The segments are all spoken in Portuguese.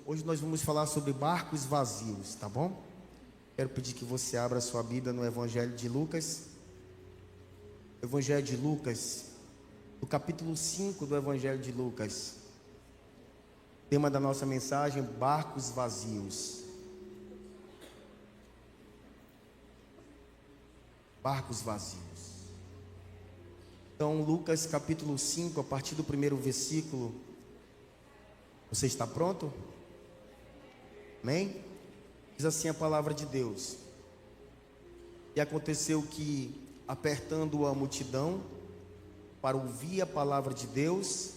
Hoje nós vamos falar sobre barcos vazios, tá bom? Quero pedir que você abra a sua Bíblia no Evangelho de Lucas. Evangelho de Lucas, no capítulo 5 do Evangelho de Lucas. Tema da nossa mensagem: barcos vazios. Barcos vazios. Então, Lucas capítulo 5, a partir do primeiro versículo. Você está pronto? Amém? Diz assim a palavra de Deus: E aconteceu que, apertando a multidão para ouvir a palavra de Deus,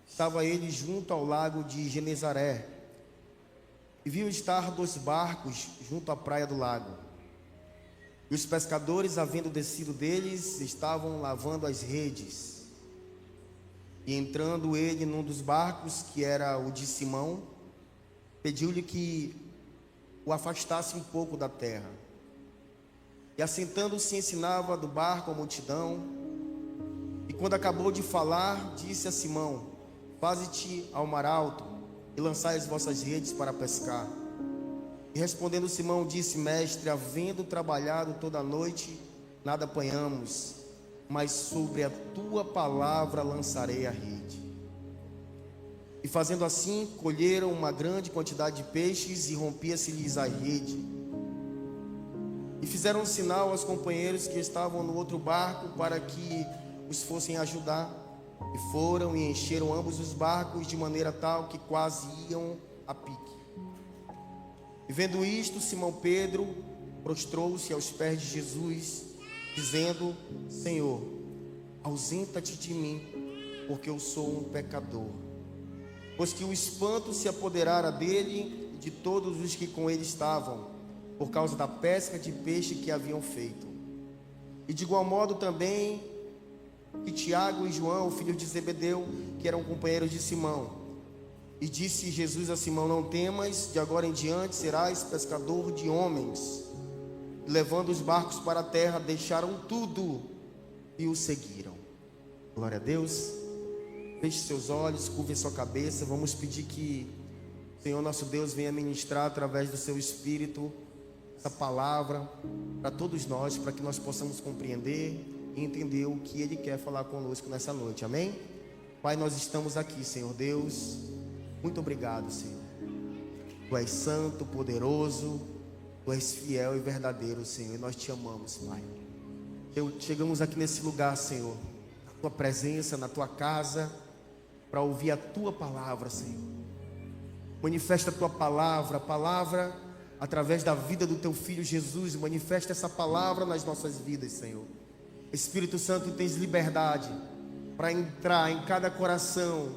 estava ele junto ao lago de Genezaré, e viu estar 2 barcos junto à praia do lago. E os pescadores, havendo descido deles, estavam lavando as redes. E entrando ele num dos barcos, que era o de Simão, pediu-lhe que o afastasse um pouco da terra. E assentando-se, ensinava do barco a multidão. E quando acabou de falar, disse a Simão: Faze-te ao mar alto e lançai as vossas redes para pescar. E respondendo Simão, disse: Mestre, havendo trabalhado toda a noite, nada apanhamos, mas sobre a tua palavra lançarei a rede. E fazendo assim, colheram uma grande quantidade de peixes, e rompia-se-lhes a rede. E fizeram um sinal aos companheiros que estavam no outro barco, para que os fossem ajudar. E foram e encheram ambos os barcos, de maneira tal que quase iam a pique. E vendo isto, Simão Pedro prostrou-se aos pés de Jesus, dizendo: Senhor, ausenta-te de mim, porque eu sou um pecador. Pois que o espanto se apoderara dele e de todos os que com ele estavam, por causa da pesca de peixe que haviam feito. E de igual modo também que Tiago e João, filhos de Zebedeu, que eram companheiros de Simão. E disse Jesus a Simão: Não temas, de agora em diante serás pescador de homens. Levando os barcos para a terra, deixaram tudo e o seguiram. Glória a Deus. Feche seus olhos, curve sua cabeça. Vamos pedir que o Senhor nosso Deus venha ministrar através do seu Espírito essa palavra para todos nós, para que nós possamos compreender e entender o que Ele quer falar conosco nessa noite. Amém? Pai, nós estamos aqui, Senhor Deus. Muito obrigado, Senhor. Tu és santo, poderoso, Tu és fiel e verdadeiro, Senhor, e nós te amamos, Pai. Chegamos aqui nesse lugar, Senhor, na Tua presença, na Tua casa, para ouvir a Tua palavra, Senhor. Manifesta a Tua palavra, a palavra através da vida do Teu Filho Jesus. Manifesta essa palavra nas nossas vidas, Senhor. Espírito Santo, tens liberdade para entrar em cada coração.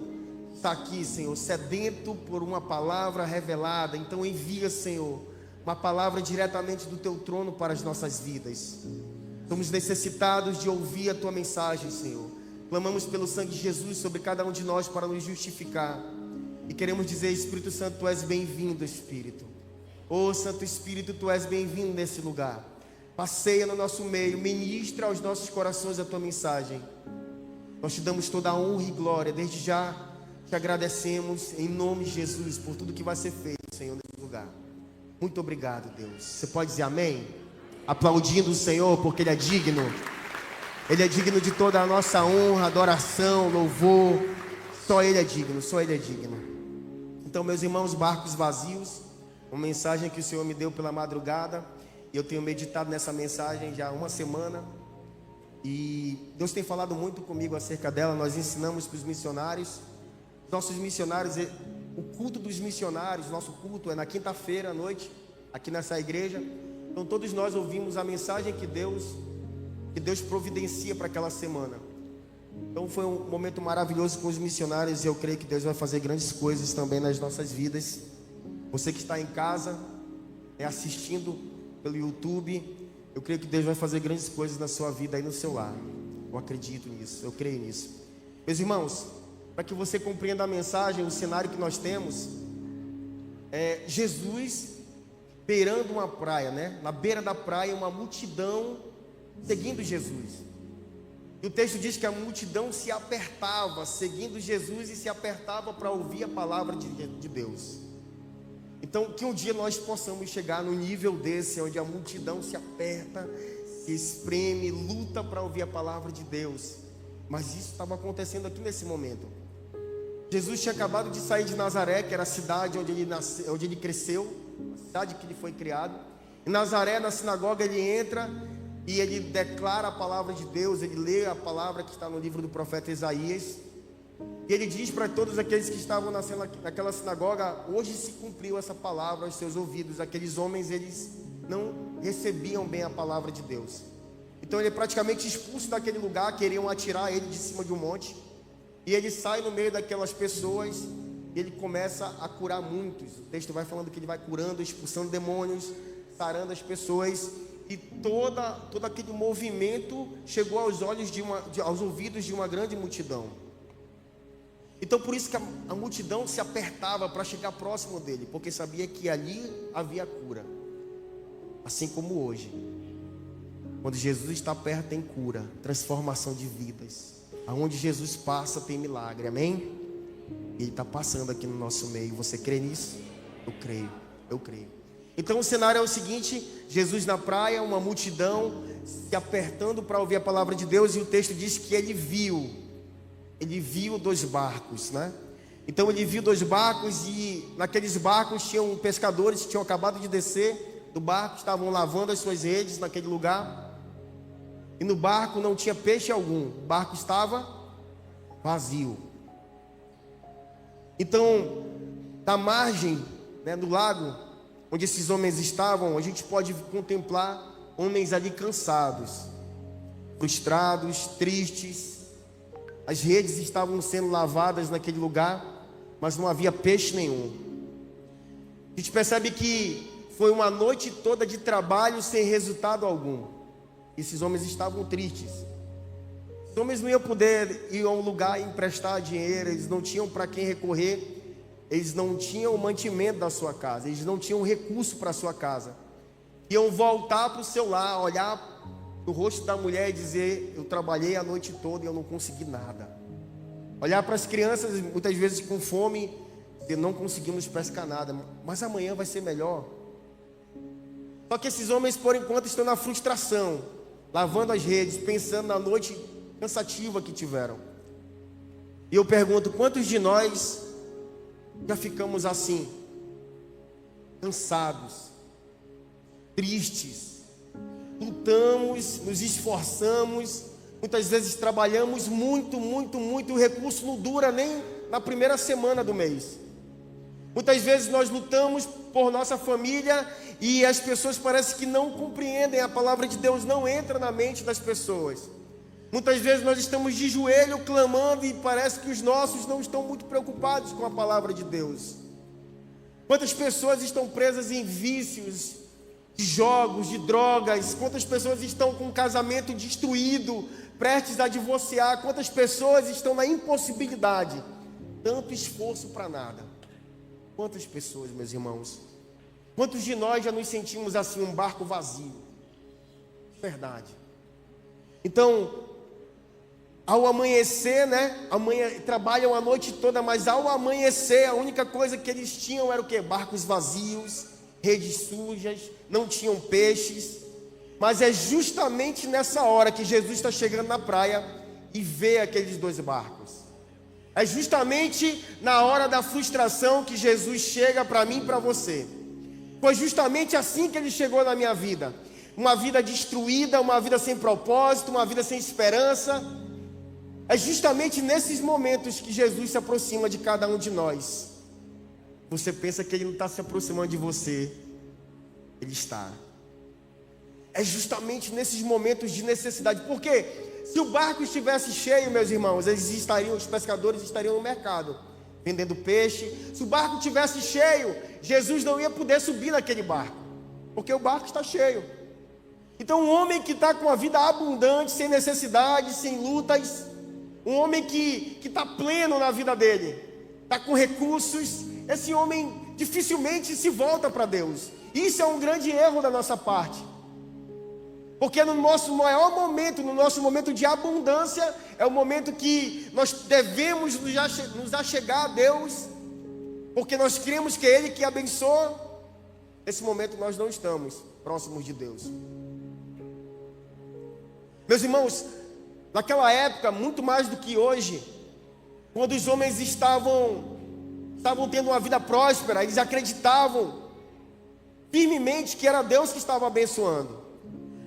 Está aqui, Senhor, sedento por uma palavra revelada. Então envia, Senhor, uma palavra diretamente do Teu trono para as nossas vidas. Somos necessitados de ouvir a Tua mensagem, Senhor. Clamamos pelo sangue de Jesus sobre cada um de nós para nos justificar. E queremos dizer: Espírito Santo, Tu és bem-vindo, Espírito. Ô Santo Espírito, Tu és bem-vindo nesse lugar. Passeia no nosso meio, ministra aos nossos corações a Tua mensagem. Nós Te damos toda a honra e glória. Desde já Te agradecemos em nome de Jesus por tudo que vai ser feito, Senhor, nesse lugar. Muito obrigado, Deus. Você pode dizer amém? Aplaudindo o Senhor, porque Ele é digno. Ele é digno de toda a nossa honra, adoração, louvor. Só Ele é digno, só Ele é digno. Então, meus irmãos, barcos vazios, uma mensagem que o Senhor me deu pela madrugada. E eu tenho meditado nessa mensagem já há uma semana. E Deus tem falado muito comigo acerca dela. Nós ensinamos para os missionários. Nossos missionários, o culto dos missionários, nosso culto é na quinta-feira à noite, aqui nessa igreja. Então todos nós ouvimos a mensagem que Deus providencia para aquela semana. Então foi um momento maravilhoso com os missionários, e eu creio que Deus vai fazer grandes coisas também nas nossas vidas. Você que está em casa, assistindo pelo YouTube, eu creio que Deus vai fazer grandes coisas na sua vida aí no seu lar. Eu acredito nisso, eu creio nisso. Meus irmãos, para que você compreenda a mensagem, o cenário que nós temos é Jesus beirando uma praia, né? Na beira da praia, uma multidão seguindo Jesus. E o texto diz que a multidão se apertava, seguindo Jesus, e se apertava para ouvir a palavra de Deus. Então, que um dia nós possamos chegar no nível desse, onde a multidão se aperta, se espreme, luta para ouvir a palavra de Deus. Mas isso estava acontecendo aqui nesse momento. Jesus tinha acabado de sair de Nazaré, que era a cidade onde ele cresceu, a cidade que ele foi criado. Em Nazaré, na sinagoga, ele entra e ele declara a palavra de Deus, ele lê a palavra que está no livro do profeta Isaías. E ele diz para todos aqueles que estavam naquela sinagoga: hoje se cumpriu essa palavra aos seus ouvidos. Aqueles homens, eles não recebiam bem a palavra de Deus. Então ele é praticamente expulso daquele lugar, queriam atirar ele de cima de um monte. E ele sai no meio daquelas pessoas e ele começa a curar muitos. O texto vai falando que ele vai curando, expulsando demônios, sarando as pessoas. E todo aquele movimento chegou aos ouvidos de uma grande multidão. Então por isso que a multidão se apertava para chegar próximo dele, porque sabia que ali havia cura. Assim como hoje, quando Jesus está perto tem cura, transformação de vidas. Aonde Jesus passa tem milagre, amém? Ele está passando aqui no nosso meio. Você crê nisso? Eu creio. Então o cenário é o seguinte: Jesus na praia, uma multidão se apertando para ouvir a palavra de Deus. E o texto diz que ele viu 2 barcos, né? Então ele viu 2 barcos, e naqueles barcos tinham pescadores que tinham acabado de descer do barco, estavam lavando as suas redes naquele lugar. E no barco não tinha peixe algum, o barco estava vazio. Então, da margem, né, do lago onde esses homens estavam, a gente pode contemplar homens ali cansados, frustrados, tristes. As redes estavam sendo lavadas naquele lugar, mas não havia peixe nenhum. A gente percebe que foi uma noite toda de trabalho sem resultado algum. Esses homens estavam tristes. Os homens não iam poder ir a um lugar e emprestar dinheiro, eles não tinham para quem recorrer, eles não tinham o mantimento da sua casa, eles não tinham recurso para a sua casa. Iam voltar para o seu lar, olhar no rosto da mulher e dizer: eu trabalhei a noite toda e eu não consegui nada. Olhar para as crianças, muitas vezes com fome, e não conseguimos pescar nada, mas amanhã vai ser melhor. Só que esses homens, por enquanto, estão na frustração, lavando as redes, pensando na noite cansativa que tiveram. E eu pergunto: quantos de nós já ficamos assim, cansados, tristes, lutamos, nos esforçamos, muitas vezes trabalhamos muito, o recurso não dura nem na primeira semana do mês. Muitas vezes nós lutamos por nossa família e as pessoas parecem que não compreendem, a palavra de Deus não entra na mente das pessoas. Muitas vezes nós estamos de joelho clamando e parece que os nossos não estão muito preocupados com a palavra de Deus. Quantas pessoas estão presas em vícios, de jogos, de drogas? Quantas pessoas estão com o casamento destruído, prestes a divorciar? Quantas pessoas estão na impossibilidade? Tanto esforço para nada. Quantas pessoas, meus irmãos? Quantos de nós já nos sentimos assim, um barco vazio? Verdade. Então, ao amanhecer, né? Trabalham a noite toda, mas ao amanhecer, a única coisa que eles tinham era o quê? Barcos vazios, redes sujas, não tinham peixes. Mas é justamente nessa hora que Jesus está chegando na praia e vê aqueles 2 barcos. É justamente na hora da frustração que Jesus chega para mim e para você. Foi justamente assim que ele chegou na minha vida. Uma vida destruída, uma vida sem propósito, uma vida sem esperança. É justamente nesses momentos que Jesus se aproxima de cada um de nós. Você pensa que ele não está se aproximando de você? Ele está. É justamente nesses momentos de necessidade. Por quê? Se o barco estivesse cheio, meus irmãos, os pescadores estariam no mercado, vendendo peixe. Se o barco estivesse cheio, Jesus não ia poder subir naquele barco, porque o barco está cheio. Então um homem que está com a vida abundante, sem necessidade, sem lutas, um homem que está pleno na vida dele, está com recursos, esse homem dificilmente se volta para Deus. Isso é um grande erro da nossa parte. Porque no nosso maior momento, no nosso momento de abundância, é o momento que nós devemos nos achegar a Deus, porque nós cremos que é Ele que abençoa. Nesse momento nós não estamos próximos de Deus. Meus irmãos, naquela época, muito mais do que hoje, quando os homens estavam tendo uma vida próspera, eles acreditavam firmemente que era Deus que estava abençoando.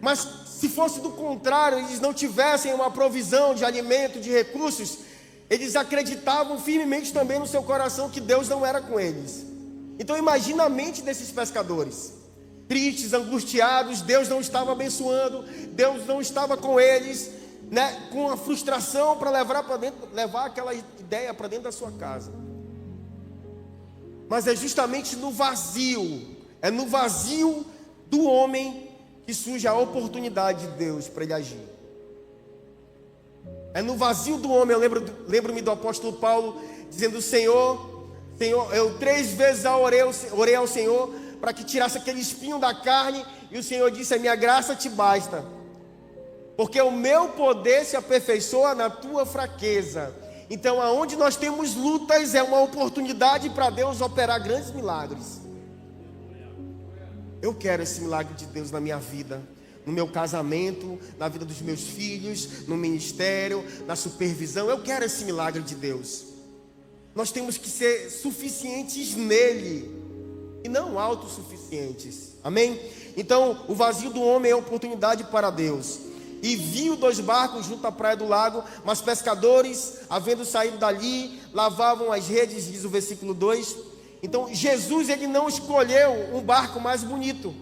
Mas se fosse do contrário, eles não tivessem uma provisão de alimento, de recursos, eles acreditavam firmemente também no seu coração que Deus não era com eles. Então imagina a mente desses pescadores, tristes, angustiados, Deus não estava abençoando, Deus não estava com eles, né, com a frustração para levar aquela ideia para dentro da sua casa. Mas é justamente no vazio, é no vazio do homem que surge a oportunidade de Deus para ele agir. É no vazio do homem. Eu lembro-me do apóstolo Paulo dizendo: Senhor, eu 3 vezes orei ao Senhor para que tirasse aquele espinho da carne, e o Senhor disse: a minha graça te basta, porque o meu poder se aperfeiçoa na tua fraqueza. Então, aonde nós temos lutas, é uma oportunidade para Deus operar grandes milagres. Eu quero esse milagre de Deus na minha vida, no meu casamento, na vida dos meus filhos, no ministério, na supervisão. Eu quero esse milagre de Deus. Nós temos que ser suficientes nele e não autossuficientes. Amém? Então, o vazio do homem é oportunidade para Deus. E viu 2 barcos junto à praia do lago, mas pescadores, havendo saído dali, lavavam as redes, diz o versículo 2. Então Jesus, ele não escolheu um barco mais bonito.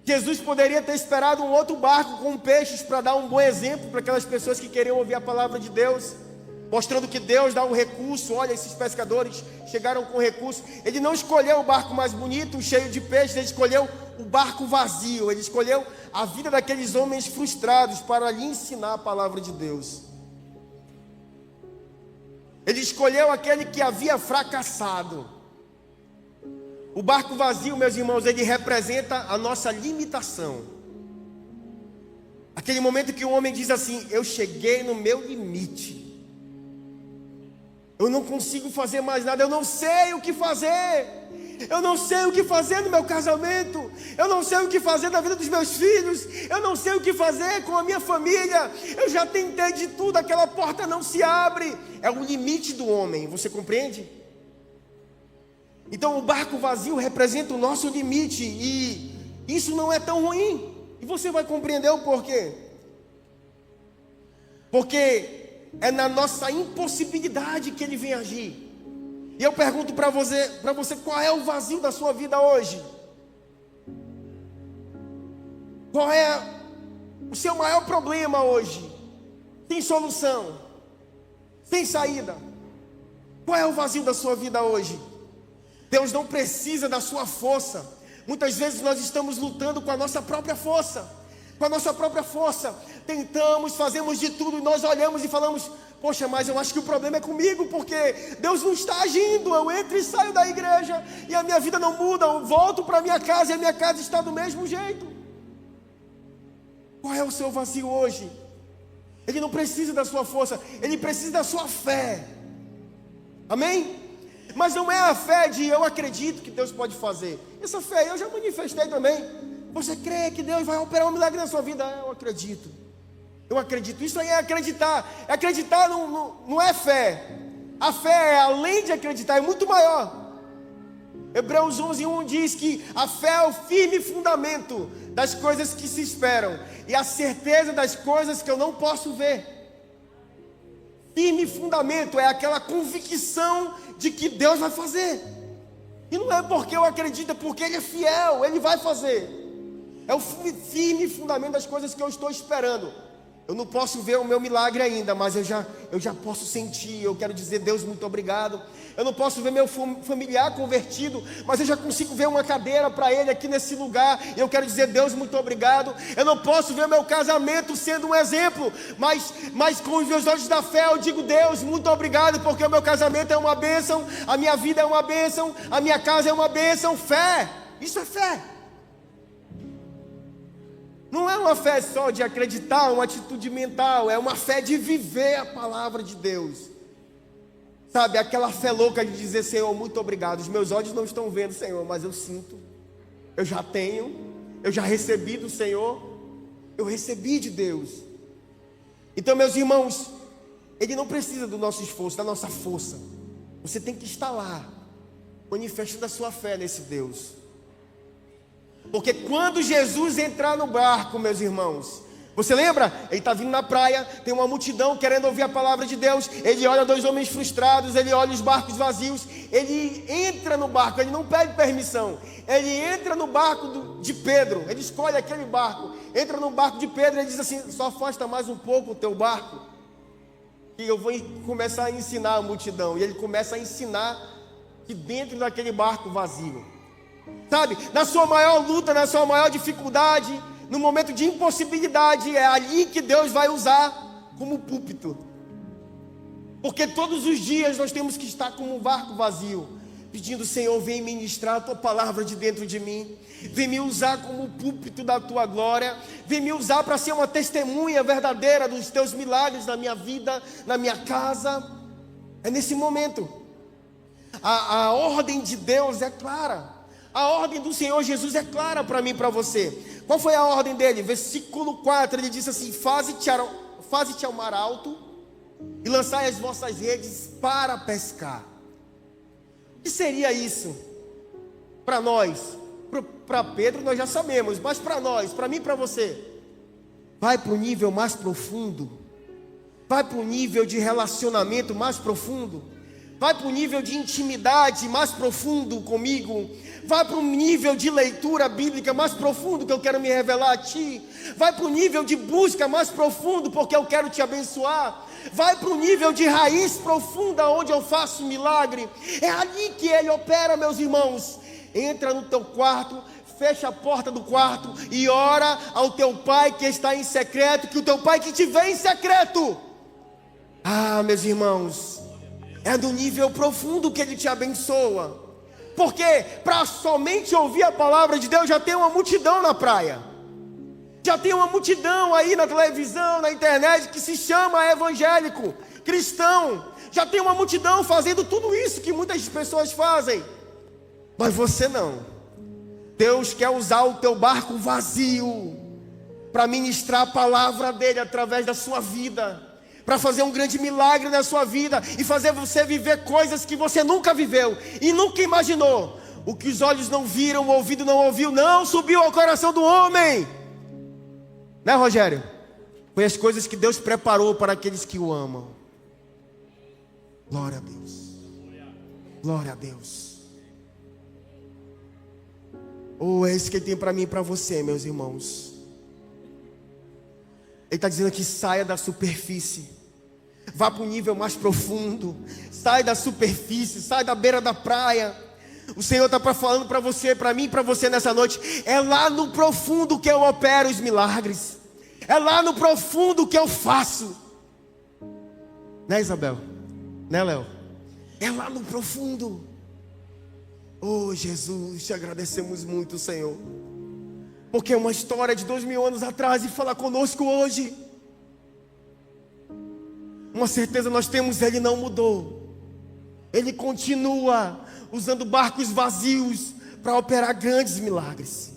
Jesus poderia ter esperado um outro barco com peixes para dar um bom exemplo para aquelas pessoas que queriam ouvir a palavra de Deus, mostrando que Deus dá um recurso. Olha, esses pescadores chegaram com recurso. Ele não escolheu o barco mais bonito, cheio de peixes, ele escolheu o barco vazio. Ele escolheu a vida daqueles homens frustrados para lhe ensinar a palavra de Deus. Ele escolheu aquele que havia fracassado. O barco vazio, meus irmãos, ele representa a nossa limitação. Aquele momento que o homem diz assim: eu cheguei no meu limite, eu não consigo fazer mais nada, eu não sei o que fazer. Eu não sei o que fazer no meu casamento, eu não sei o que fazer na vida dos meus filhos, eu não sei o que fazer com a minha família. Eu já tentei de tudo, aquela porta não se abre. É o limite do homem, você compreende? Então o barco vazio representa o nosso limite, e isso não é tão ruim. E você vai compreender o porquê. Porque é na nossa impossibilidade que ele vem agir. E eu pergunto para você, qual é o vazio da sua vida hoje? Qual é o seu maior problema hoje? Sem solução, sem saída. Qual é o vazio da sua vida hoje? Deus não precisa da sua força. Muitas vezes nós estamos lutando com a nossa própria força. Com a nossa própria força. Tentamos, fazemos de tudo, e nós olhamos e falamos: poxa, mas eu acho que o problema é comigo, porque Deus não está agindo. Eu entro e saio da igreja e a minha vida não muda. Eu volto para a minha casa e a minha casa está do mesmo jeito. Qual é o seu vazio hoje? Ele não precisa da sua força, ele precisa da sua fé. Amém? Mas não é a fé de eu acredito que Deus pode fazer. Essa fé eu já manifestei também. Você crê que Deus vai operar um milagre na sua vida? Eu acredito. Eu acredito. Isso aí é acreditar. Acreditar não é fé. A fé é, além de acreditar, é muito maior. Hebreus 11:1 diz que a fé é o firme fundamento das coisas que se esperam e a certeza das coisas que eu não posso ver. Firme fundamento é aquela convicção de que Deus vai fazer. E não é porque eu acredito, é porque Ele é fiel, Ele vai fazer. É o firme fundamento das coisas que eu estou esperando. Eu não posso ver o meu milagre ainda, mas eu já posso sentir. Eu quero dizer: Deus, muito obrigado. Eu não posso ver meu familiar convertido, mas eu já consigo ver uma cadeira para ele aqui nesse lugar. E eu quero dizer: Deus, muito obrigado. Eu não posso ver meu casamento sendo um exemplo, mas com os meus olhos da fé eu digo: Deus, muito obrigado, porque o meu casamento é uma bênção, a minha vida é uma bênção, a minha casa é uma bênção. Fé, isso é fé. Não é uma fé só de acreditar, uma atitude mental, é uma fé de viver a palavra de Deus. Sabe, aquela fé louca de dizer: Senhor, muito obrigado. Os meus olhos não estão vendo, Senhor, mas eu sinto. Eu já tenho, eu já recebi do Senhor. Eu recebi de Deus. Então, meus irmãos, Ele não precisa do nosso esforço, da nossa força. Você tem que estar lá, manifestando a sua fé nesse Deus. Porque quando Jesus entrar no barco, meus irmãos, você lembra? Ele está vindo na praia, tem uma multidão querendo ouvir a palavra de Deus. Ele olha dois homens frustrados, ele olha os barcos vazios. Ele entra no barco, ele não pede permissão. Ele entra no barco de Pedro, ele escolhe aquele barco. Entra no barco de Pedro e diz assim: só afasta mais um pouco o teu barco, e eu vou começar a ensinar a multidão. E ele começa a ensinar de dentro daquele barco vazio. Sabe, na sua maior luta, na sua maior dificuldade, no momento de impossibilidade, é ali que Deus vai usar como púlpito. Porque todos os dias nós temos que estar como um barco vazio, pedindo: Senhor, vem ministrar a tua palavra de dentro de mim. Vem me usar como púlpito da tua glória. Vem me usar para ser uma testemunha verdadeira dos teus milagres na minha vida, na minha casa. É nesse momento. A ordem de Deus é clara. A ordem do Senhor Jesus é clara para mim e para você. Qual foi a ordem dele? Versículo 4, ele disse assim: faze-te ao mar alto e lançai as vossas redes para pescar. O que seria isso? Para nós, para Pedro nós já sabemos, mas para nós, para mim e para você, vai para o nível mais profundo, vai para o nível de relacionamento mais profundo, vai para o nível de intimidade mais profundo comigo, vai para o nível de leitura bíblica mais profundo, que eu quero me revelar a ti, vai para o nível de busca mais profundo, porque eu quero te abençoar, vai para o nível de raiz profunda, onde eu faço milagre. É ali que Ele opera, meus irmãos. Entra no teu quarto, fecha a porta do quarto e ora ao teu pai que está em secreto, que o teu pai que te vê em secreto. Ah, meus irmãos, é do nível profundo que Ele te abençoa. Porque para somente ouvir a palavra de Deus já tem uma multidão na praia, já tem uma multidão aí na televisão, na internet, que se chama evangélico, cristão. Já tem uma multidão fazendo tudo isso que muitas pessoas fazem. Mas você não. Deus quer usar o teu barco vazio para ministrar a palavra dele através da sua vida, para fazer um grande milagre na sua vida e fazer você viver coisas que você nunca viveu e nunca imaginou. O que os olhos não viram, o ouvido não ouviu, não subiu ao coração do homem. Né, Rogério? Foi as coisas que Deus preparou para aqueles que o amam. Glória a Deus. Glória a Deus. Oh, é isso que Ele tem para mim e para você, meus irmãos. Ele está dizendo aqui: saia da superfície, vá para o nível mais profundo. Sai da superfície, sai da beira da praia. O Senhor está falando para você, para mim e para você nessa noite. É lá no profundo que eu opero os milagres. É lá no profundo que eu faço. Né, Isabel? Né, Léo? É lá no profundo. Oh, Jesus, te agradecemos muito, Senhor, porque é uma história de 2000 anos atrás e fala conosco hoje. Uma certeza nós temos: Ele não mudou. Ele continua usando barcos vazios para operar grandes milagres.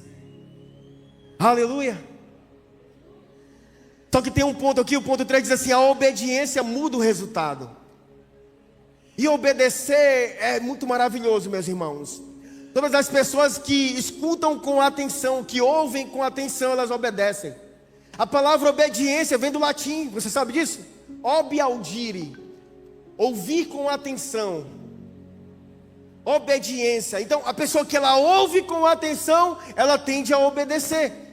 Aleluia. Só que tem um ponto aqui, o ponto 3 diz assim: a obediência muda o resultado. E obedecer é muito maravilhoso, meus irmãos. Todas as pessoas que escutam com atenção, que ouvem com atenção, elas obedecem. A palavra obediência vem do latim, você sabe disso? Obi audire, ouvir com atenção. Obediência. Então, a pessoa que ela ouve com atenção, ela tende a obedecer.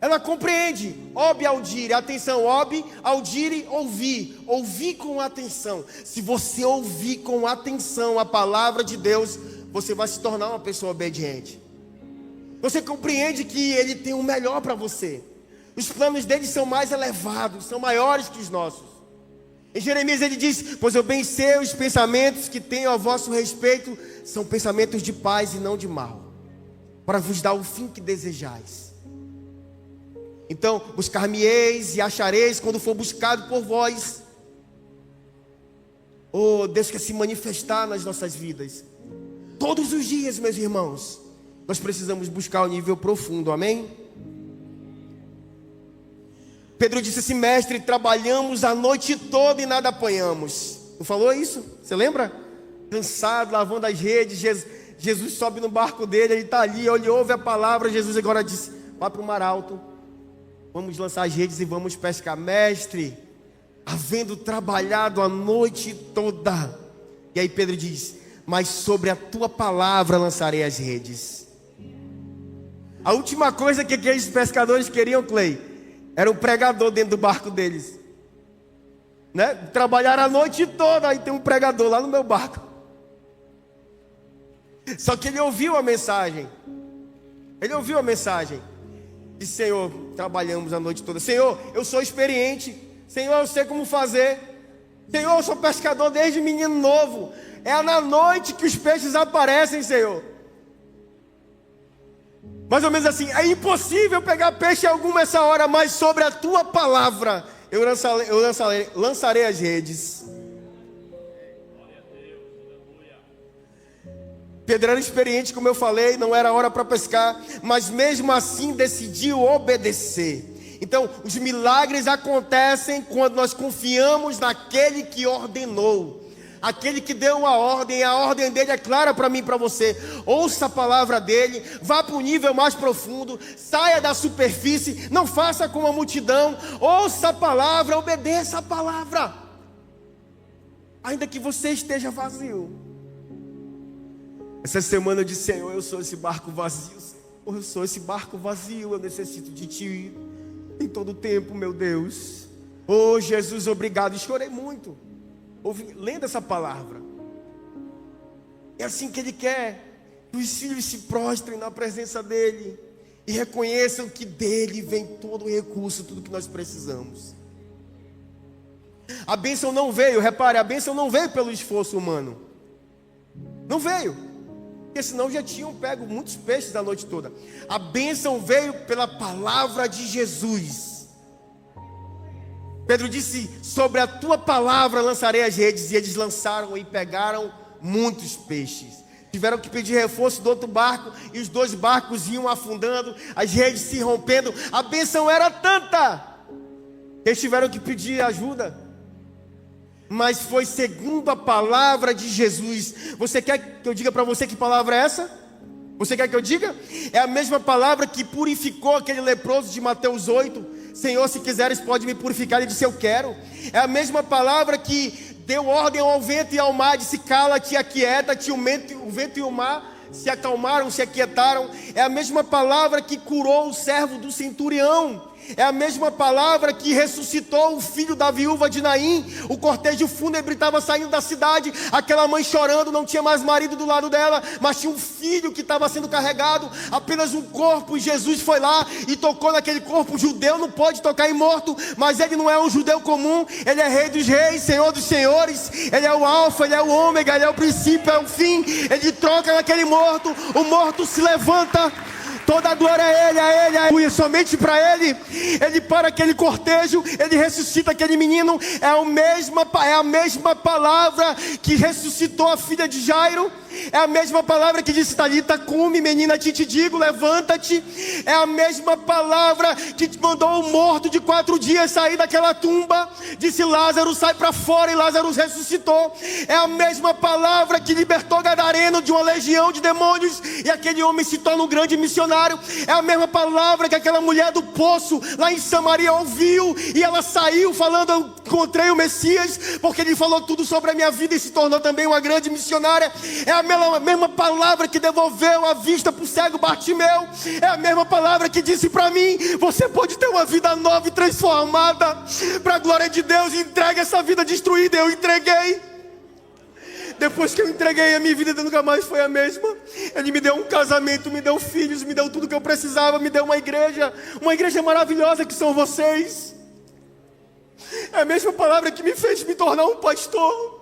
Ela compreende. Obi audire, atenção, obi audire, ouvir. Ouvir com atenção. Se você ouvir com atenção a palavra de Deus, você vai se tornar uma pessoa obediente. Você compreende que Ele tem o melhor para você. Os planos dele são mais elevados, são maiores que os nossos. Em Jeremias ele diz: pois eu bem sei os pensamentos que tenho a vosso respeito, são pensamentos de paz e não de mal, para vos dar o fim que desejais. Então, buscar-me-eis e achareis quando for buscado por vós. Oh, Deus quer se manifestar nas nossas vidas. Todos os dias, meus irmãos, nós precisamos buscar o nível profundo, amém? Pedro disse assim: mestre, trabalhamos a noite toda e nada apanhamos. Não falou isso? Você lembra? Cansado, lavando as redes, Jesus sobe no barco dele, ele está ali, ele ouve a palavra. Jesus agora disse: vá para o mar alto, vamos lançar as redes e vamos pescar. Mestre, havendo trabalhado a noite toda. E aí Pedro diz: mas sobre a tua palavra lançarei as redes. A última coisa que aqueles pescadores queriam, Clay, era um pregador dentro do barco deles, né? Trabalharam a noite toda, aí tem um pregador lá no meu barco. Só que ele ouviu a mensagem. Ele ouviu a mensagem. Disse: Senhor, trabalhamos a noite toda. Senhor, eu sou experiente. Senhor, eu sei como fazer. Senhor, eu sou pescador desde menino novo. É na noite que os peixes aparecem, Senhor. Mais ou menos assim: é impossível pegar peixe alguma essa hora, mas sobre a tua palavra eu lançarei as redes. Pedro era experiente, como eu falei, não era hora para pescar, mas mesmo assim decidiu obedecer. Então, os milagres acontecem quando nós confiamos naquele que ordenou. Aquele que deu a ordem dele é clara para mim e para você. Ouça a palavra dele, vá para o nível mais profundo, saia da superfície, não faça como a multidão. Ouça a palavra, obedeça a palavra, ainda que você esteja vazio. Essa semana eu disse: Senhor, eu sou esse barco vazio, Senhor, eu sou esse barco vazio, eu necessito de Ti em todo o tempo, meu Deus. Oh Jesus, obrigado. E chorei muito lendo essa palavra. É assim que Ele quer que os filhos se prostrem na presença dEle e reconheçam que dEle vem todo o recurso, tudo que nós precisamos. A bênção não veio, repare, a bênção não veio pelo esforço humano. Não veio, porque senão já tinham pego muitos peixes a noite toda. A bênção veio pela palavra de Jesus. Pedro disse: sobre a tua palavra lançarei as redes. E eles lançaram e pegaram muitos peixes. Tiveram que pedir reforço do outro barco, e os dois barcos iam afundando, as redes se rompendo. A bênção era tanta, eles tiveram que pedir ajuda. Mas foi segundo a palavra de Jesus. Você quer que eu diga para você que palavra é essa? Você quer que eu diga? É a mesma palavra que purificou aquele leproso de Mateus 8. Senhor, se quiseres pode me purificar. Ele disse: eu quero. É a mesma palavra que deu ordem ao vento e ao mar, disse: cala-te, aquieta-te. O vento e o mar se acalmaram, se aquietaram. É a mesma palavra que curou o servo do centurião. É a mesma palavra que ressuscitou o filho da viúva de Naim. O cortejo fúnebre estava saindo da cidade, aquela mãe chorando, não tinha mais marido do lado dela, mas tinha um filho que estava sendo carregado, apenas um corpo, e Jesus foi lá e tocou naquele corpo. O judeu não pode tocar em morto, mas ele não é um judeu comum, ele é Rei dos reis, Senhor dos senhores. Ele é o alfa, ele é o ômega, ele é o princípio, é o fim. Ele troca naquele morto, o morto se levanta. Toda a glória a Ele, somente para Ele. Ele para aquele cortejo, Ele ressuscita aquele menino. É a mesma palavra que ressuscitou a filha de Jairo. É a mesma palavra que disse: Talita cumi, menina, te digo, levanta-te. É a mesma palavra que mandou o morto de 4 dias sair daquela tumba. Disse: Lázaro, sai para fora, e Lázaro ressuscitou. É a mesma palavra que libertou Gadareno de uma legião de demônios, e aquele homem se torna um grande missionário. É a mesma palavra que aquela mulher do poço lá em Samaria ouviu, e ela saiu falando: eu encontrei o Messias, porque ele falou tudo sobre a minha vida, e se tornou também uma grande missionária. É a mesma palavra que devolveu a vista para o cego Bartimeu. É a mesma palavra que disse para mim: você pode ter uma vida nova e transformada para a glória de Deus. Entregue essa vida destruída. Eu entreguei. Depois que eu entreguei, a minha vida nunca mais foi a mesma. Ele me deu um casamento, me deu filhos, me deu tudo que eu precisava, me deu uma igreja maravilhosa que são vocês. É a mesma palavra que me fez me tornar um pastor.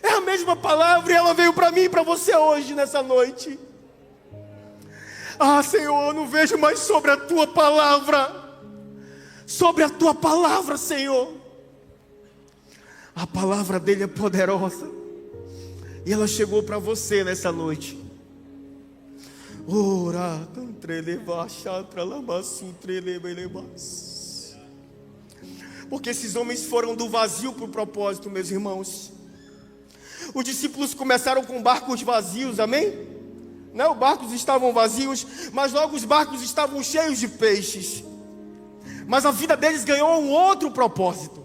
É a mesma palavra, e ela veio para mim e para você hoje, nessa noite. Ah, Senhor, eu não vejo mais sobre a Tua palavra sobre a tua palavra, Senhor. A palavra dele é poderosa. E ela chegou para você nessa noite. Porque esses homens foram do vazio para o propósito, meus irmãos. Os discípulos começaram com barcos vazios, amém? Não, os barcos estavam vazios, mas logo os barcos estavam cheios de peixes. Mas a vida deles ganhou um outro propósito.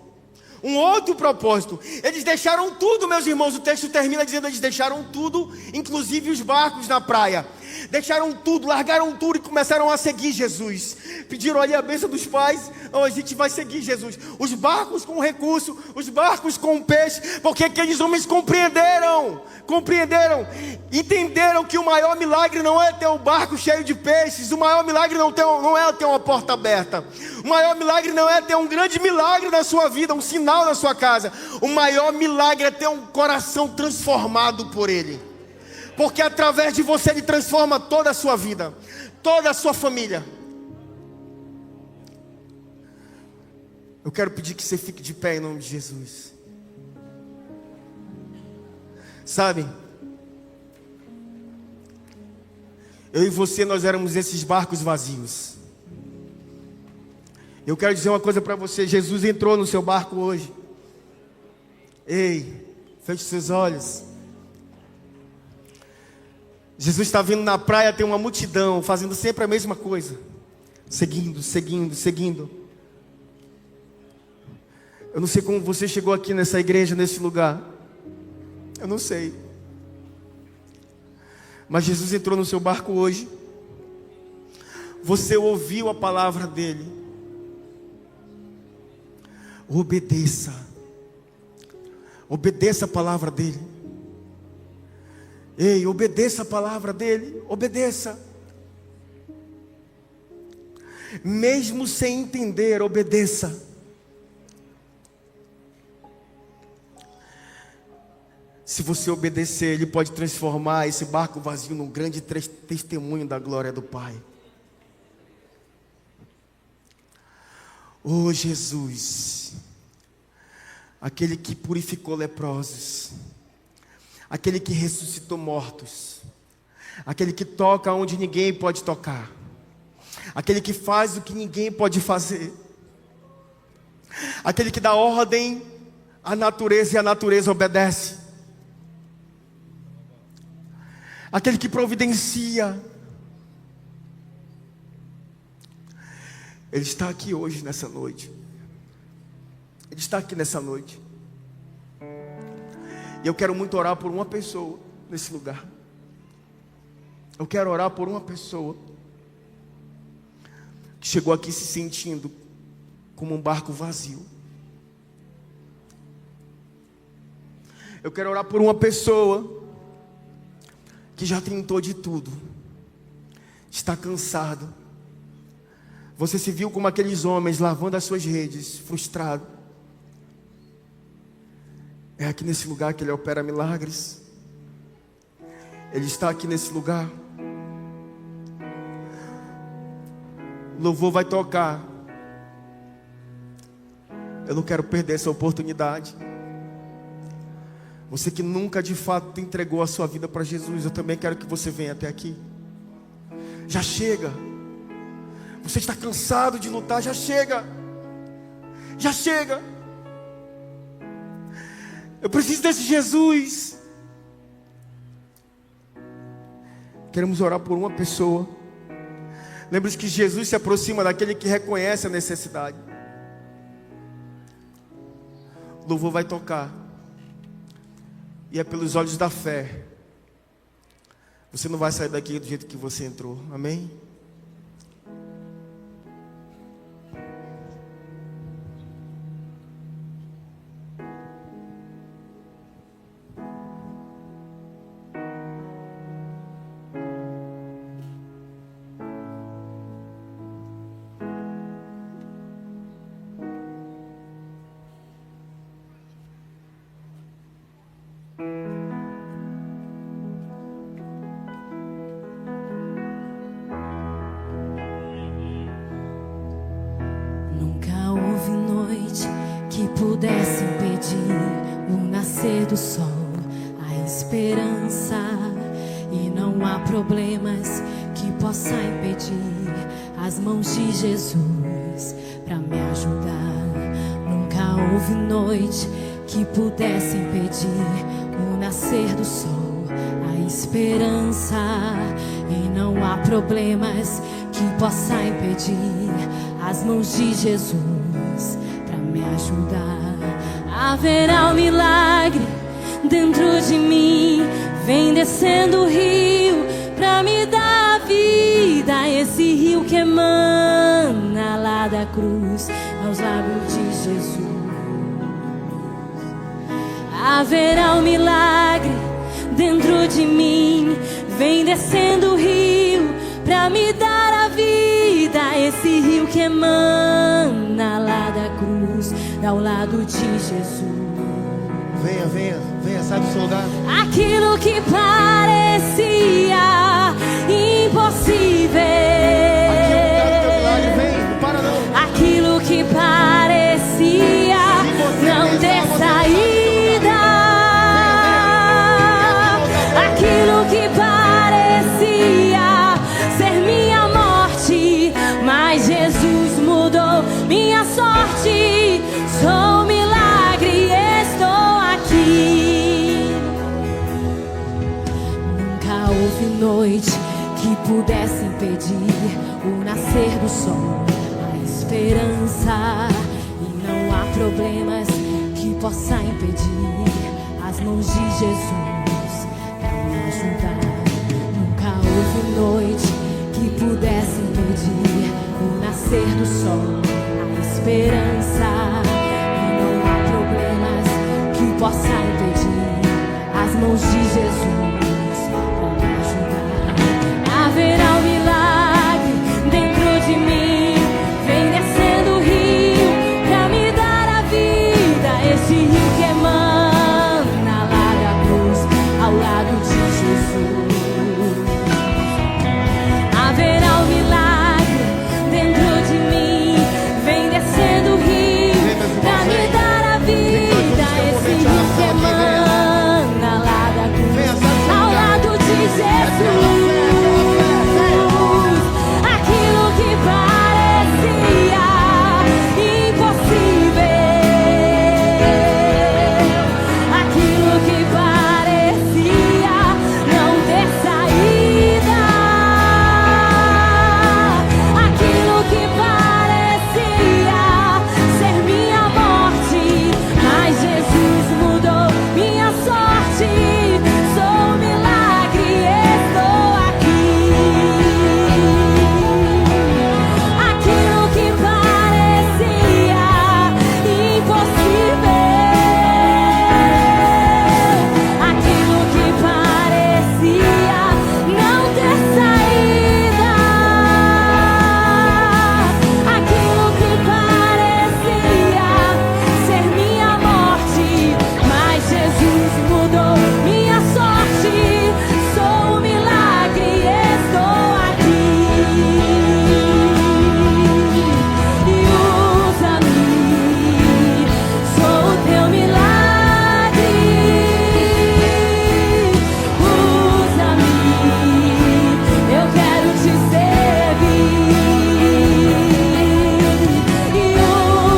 Um outro propósito. Eles deixaram tudo, meus irmãos. O texto termina dizendo: eles deixaram tudo, inclusive os barcos na praia. Deixaram tudo, largaram tudo e começaram a seguir Jesus. Pediram ali a bênção dos pais: oh, a gente vai seguir Jesus. Os barcos com recurso, os barcos com peixe. Porque aqueles homens compreenderam, entenderam que o maior milagre não é ter um barco cheio de peixes. O maior milagre não é ter uma porta aberta. O maior milagre não é ter um grande milagre na sua vida, um sinal na sua casa. O maior milagre é ter um coração transformado por Ele. Porque através de você Ele transforma toda a sua vida, toda a sua família. Eu quero pedir que você fique de pé em nome de Jesus. Sabe, eu e você, nós éramos esses barcos vazios. Eu quero dizer uma coisa para você: Jesus entrou no seu barco hoje. Ei, feche seus olhos. Jesus está vindo na praia, tem uma multidão fazendo sempre a mesma coisa, seguindo. Eu não sei como você chegou aqui nessa igreja, nesse lugar. Eu não sei. Mas Jesus entrou no seu barco hoje. Você ouviu a palavra dele. Obedeça. Obedeça a palavra dele. Ei, obedeça a palavra dele. Obedeça. Mesmo sem entender, obedeça. Se você obedecer, Ele pode transformar esse barco vazio num grande testemunho da glória do Pai. Oh Jesus, aquele que purificou leprosos, aquele que ressuscitou mortos, aquele que toca onde ninguém pode tocar, aquele que faz o que ninguém pode fazer, aquele que dá ordem à natureza e a natureza obedece, aquele que providencia. Ele está aqui hoje, nessa noite. Ele está aqui nessa noite. E eu quero muito orar por uma pessoa nesse lugar. Eu quero orar por uma pessoa que chegou aqui se sentindo como um barco vazio. Eu quero orar por uma pessoa que já tentou de tudo, está cansado. Você se viu como aqueles homens lavando as suas redes, frustrado. É aqui nesse lugar que Ele opera milagres. Ele está aqui nesse lugar. O louvor vai tocar. Eu não quero perder essa oportunidade. Você que nunca de fato entregou a sua vida para Jesus, eu também quero que você venha até aqui. Já chega. Você está cansado de lutar, já chega. Já chega. Eu preciso desse Jesus. Queremos orar por uma pessoa. Lembre-se que Jesus se aproxima daquele que reconhece a necessidade. O louvor vai tocar. E é pelos olhos da fé. Você não vai sair daqui do jeito que você entrou. Amém? que pudesse impedir o nascer do sol, a esperança. E não há problemas que possa impedir as mãos de Jesus para me ajudar. Nunca houve noite que pudesse impedir o nascer do sol, a esperança. E não há problemas que possa impedir as mãos de Jesus para me ajudar. Haverá um milagre dentro de mim, vem descendo o rio pra me dar vida. Esse rio que emana lá da cruz aos lábios de Jesus. Haverá um milagre dentro de mim, vem descendo o rio pra me dar a vida. Esse rio que emana lá da cruz ao lado de Jesus. Venha, venha, venha, sai do seu lugar. Aquilo que parecia impossível, aquilo que parecia não ter saída, aquilo que parecia ser minha morte, mas Jesus mudou minha sorte. Sou um milagre, estou aqui. Nunca houve noite que pudesse impedir o nascer do sol, a esperança. E não há problemas que possa impedir as mãos de Jesus para me ajudar. Nunca houve noite que pudesse impedir o nascer do sol, a esperança. E não há problemas que possa impedir as mãos de Jesus para me ajudar. Haverá um milagre dentro de mim, vem descendo o rio pra me dar a vida. Esse rio que emana lá da cruz ao lado de Jesus. Haverá um milagre dentro de mim, vem descendo o rio pra me dar a vida. Esse rio que emana lá da cruz ao lado de Jesus. Aquilo que parecia impossível, aquilo que parecia não ter saída, aquilo que parecia ser minha morte, mas Jesus mudou minha sorte. Sou um milagre, estou aqui. Aquilo que parecia impossível, aquilo que parecia não ter saída, aquilo que parecia ser minha morte, mas Jesus mudou minha sorte. Sou um milagre, estou aqui. E usa-me, sou o teu milagre. Usa-me, eu quero te servir. E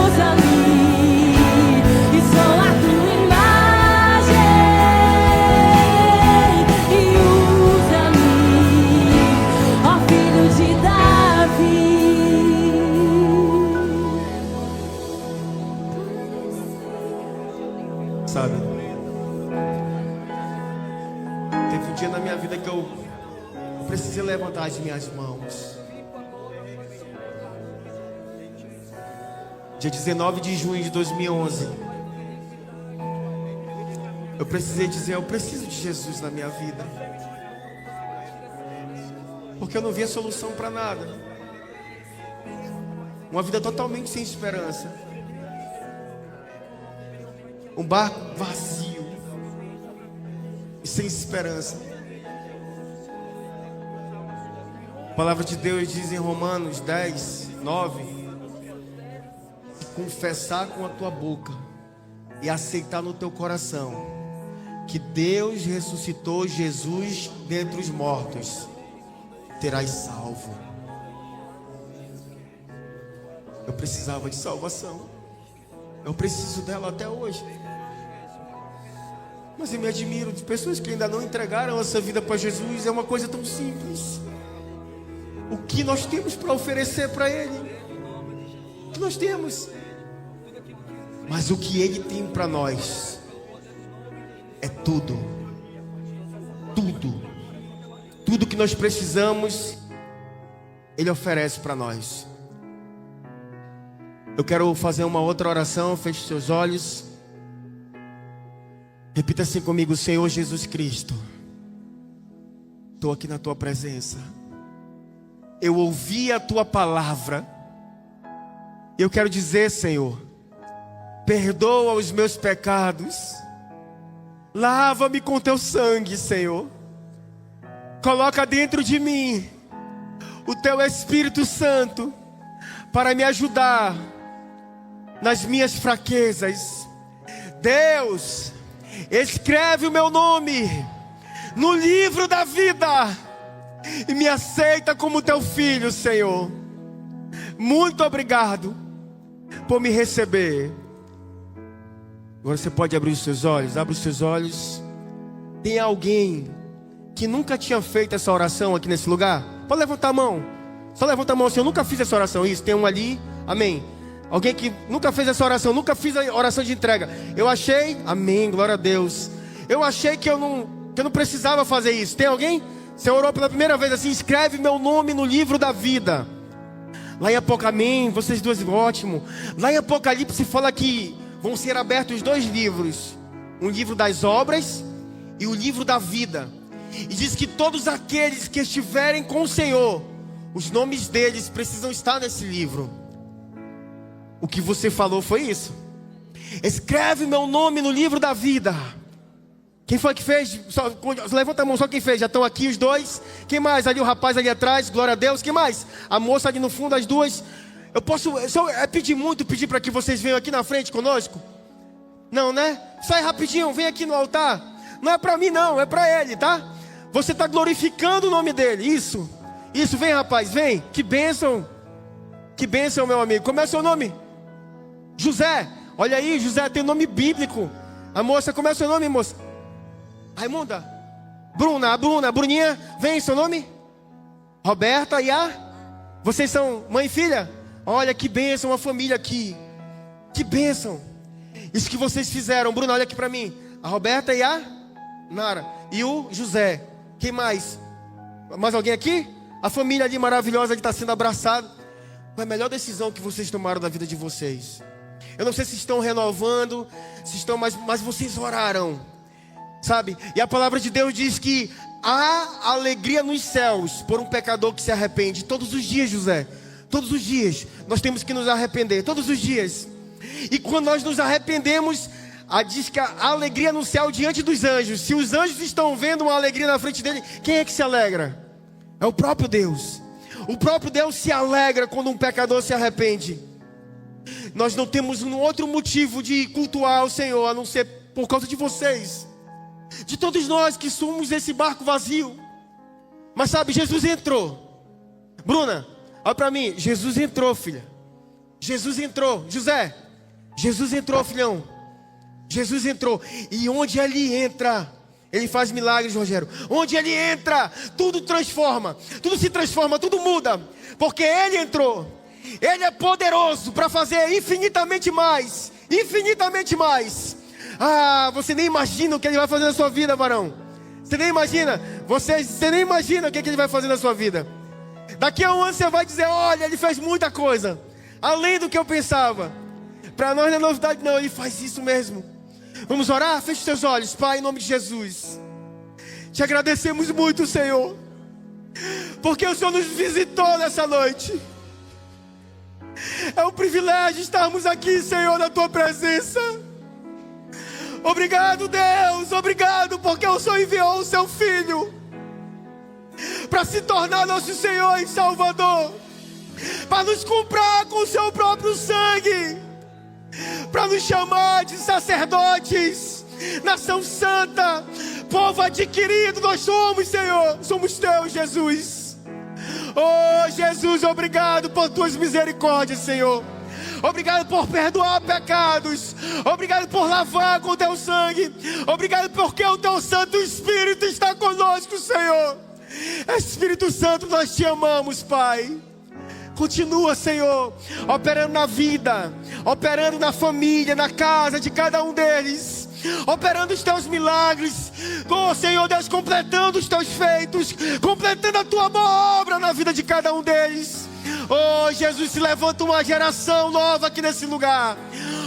usa-me, e sou a tua imagem. E usa-me, ó filho de Davi. Sabe, teve um dia na minha vida que eu precisei levantar as minhas mãos. Dia 19 de junho de 2011, eu precisei dizer: eu preciso de Jesus na minha vida, porque eu não via solução para nada. Uma vida totalmente sem esperança, um barco vazio e sem esperança. A palavra de Deus diz em Romanos 10, 9: confessar com a tua boca e aceitar no teu coração que Deus ressuscitou Jesus dentre os mortos, terás salvo. Eu precisava de salvação. Eu preciso dela até hoje. Mas eu me admiro de pessoas que ainda não entregaram essa vida para Jesus. É uma coisa tão simples. O que nós temos para oferecer para Ele? O que nós temos? Mas o que Ele tem para nós é tudo. Tudo. Tudo que nós precisamos, Ele oferece para nós. Eu quero fazer uma outra oração. Feche seus olhos. Repita assim comigo: Senhor Jesus Cristo, estou aqui na tua presença. Eu ouvi a tua palavra. Eu quero dizer, Senhor, perdoa os meus pecados. Lava-me com teu sangue, Senhor. Coloca dentro de mim o teu Espírito Santo para me ajudar nas minhas fraquezas. Deus, escreve o meu nome no livro da vida e me aceita como teu filho, Senhor. Muito obrigado por me receber. Agora você pode abrir os seus olhos. Abre os seus olhos. Tem alguém que nunca tinha feito essa oração aqui nesse lugar? Pode levantar a mão. Só levanta a mão assim: eu nunca fiz essa oração. Isso, tem um ali. Amém. Alguém que nunca fez essa oração, nunca fiz a oração de entrega. Eu achei, amém, glória a Deus. Eu achei que eu não precisava fazer isso. Tem alguém? Você orou pela primeira vez assim: escreve meu nome no livro da vida. Lá em Apocalipse, vocês dois, ótimo. Lá em Apocalipse fala que vão ser abertos os dois livros: um livro das obras e o livro da vida. E diz que todos aqueles que estiverem com o Senhor, os nomes deles precisam estar nesse livro. O que você falou foi isso: escreve meu nome no livro da vida. Quem foi que fez? Levanta a mão, só quem fez. Já estão aqui os dois. Quem mais? Ali o rapaz ali atrás, glória a Deus. Quem mais? A moça ali no fundo, as duas. Eu posso, pedir para que vocês venham aqui na frente conosco? Não, né? Sai rapidinho, vem aqui no altar. Não é para mim não, é para ele, tá? Você está glorificando o nome dele. Isso, vem rapaz, vem. Que bênção, meu amigo. Como é o seu nome? José. Olha aí, José tem nome bíblico. A moça, como é o seu nome, moça? Raimunda. Bruninha, vem, seu nome? Roberta e a? Vocês são mãe e filha? Olha que bênção, uma família aqui. Que bênção. Isso que vocês fizeram. Bruna, olha aqui para mim. A Roberta e a Nara. E o José. Quem mais? Mais alguém aqui? A família ali maravilhosa que está sendo abraçada. Foi a melhor decisão que vocês tomaram da vida de vocês. Eu não sei se estão renovando, se estão, mas vocês oraram, sabe? E a palavra de Deus diz que há alegria nos céus por um pecador que se arrepende. Todos os dias, José, todos os dias nós temos que nos arrepender, todos os dias. E quando nós nos arrependemos, diz que há alegria no céu diante dos anjos. Se os anjos estão vendo uma alegria na frente dele, quem é que se alegra? É o próprio Deus. O próprio Deus se alegra quando um pecador se arrepende. Nós não temos um outro motivo de cultuar o Senhor a não ser por causa de vocês, de todos nós que somos esse barco vazio. Mas sabe, Jesus entrou. Bruna, olha para mim. Jesus entrou, filha. Jesus entrou. José, Jesus entrou, filhão. Jesus entrou. E onde ele entra, ele faz milagres, Rogério. Onde ele entra, tudo transforma. Tudo se transforma, tudo muda. Porque ele entrou. Ele é poderoso para fazer infinitamente mais. Infinitamente mais. Você nem imagina o que ele vai fazer na sua vida, varão. Você nem imagina. Você nem imagina o que ele vai fazer na sua vida. Daqui a um ano você vai dizer: olha, ele fez muita coisa, além do que eu pensava. Para nós não é novidade não, ele faz isso mesmo. Vamos orar? Feche seus olhos. Pai, em nome de Jesus, te agradecemos muito, Senhor, porque o Senhor nos visitou nessa noite. É um privilégio estarmos aqui, Senhor, na tua presença. Obrigado, Deus, obrigado, porque o Senhor enviou o seu Filho para se tornar nosso Senhor e Salvador, para nos comprar com o seu próprio sangue. para nos chamar de sacerdotes, nação santa, povo adquirido. Nós somos, Senhor, somos teus, Jesus. Oh, Jesus, obrigado por tuas misericórdias, Senhor. Obrigado por perdoar pecados. Obrigado por lavar com o teu sangue. Obrigado porque o teu Santo Espírito está conosco, Senhor. Espírito Santo, nós te amamos, Pai. Continua, Senhor, operando na vida, operando na família, na casa de cada um deles, operando os teus milagres. Oh, Senhor Deus, completando os teus feitos, completando a tua boa obra na vida de cada um deles. Oh, Jesus, se levanta uma geração nova aqui nesse lugar.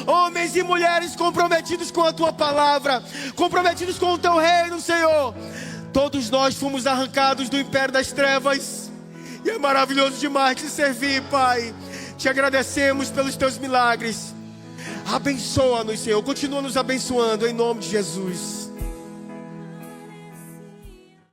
Homens e mulheres comprometidos com a tua palavra, comprometidos com o teu reino, Senhor. Todos nós fomos arrancados do império das trevas, e é maravilhoso demais te servir, Pai. Te agradecemos pelos teus milagres. Abençoa-nos, Senhor. Continua nos abençoando em nome de Jesus.